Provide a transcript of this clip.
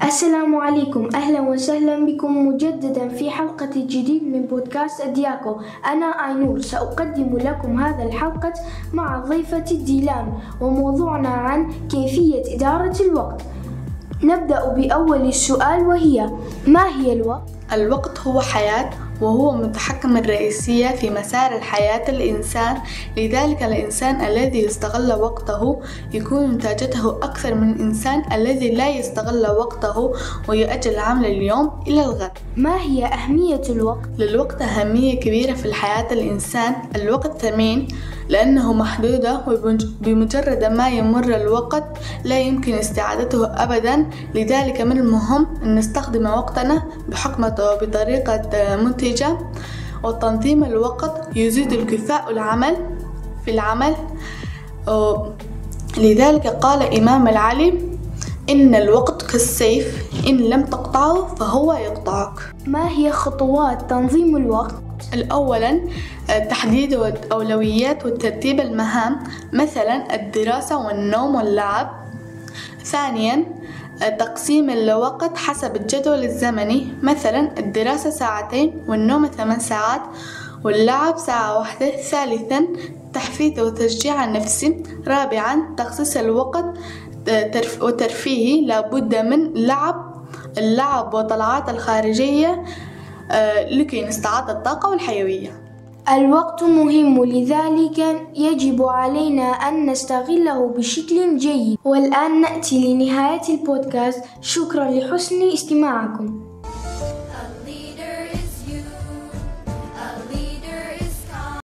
السلام عليكم، أهلا وسهلا بكم مجددا في حلقة جديد من بودكاست أدياكو. أنا أينور، سأقدم لكم هذا الحلقة مع ضيفة ديلان، وموضوعنا عن كيفية إدارة الوقت. نبدأ بأول السؤال، وهي ما هي الوقت؟ الوقت هو حياة، وهو المتحكم الرئيسي في مسار الحياة الإنسان. لذلك الإنسان الذي يستغل وقته يكون إنتاجته أكثر من الإنسان الذي لا يستغل وقته ويؤجل عمل اليوم إلى الغد. ما هي أهمية الوقت؟ للوقت أهمية كبيرة في الحياة الإنسان. الوقت ثمين لأنه محدودة، وبمجرد ما يمر الوقت لا يمكن استعادته أبدا. لذلك من المهم أن نستخدم وقتنا بحكمته وبطريقة منتجة. وتنظيم الوقت يزيد الكفاء في العمل. لذلك قال إمام العلي: إن الوقت كالسيف، إن لم تقطعه فهو يقطعك. ما هي خطوات تنظيم الوقت؟ أولا تحديد الأولويات وترتيب المهام، مثلا الدراسة والنوم واللعب. ثانيا تقسيم الوقت حسب الجدول الزمني، مثلا الدراسة 2 ساعات والنوم 8 ساعات واللعب 1 ساعة. ثالثا تحفيز وتشجيع النفسي. رابعا تخصيص الوقت وترفيهي، لابد من اللعب والطلعات الخارجية لكي نستعيد الطاقة والحيوية. الوقت مهم، لذلك يجب علينا أن نستغله بشكل جيد. والآن نأتي لنهاية البودكاست. شكرا لحسن استماعكم.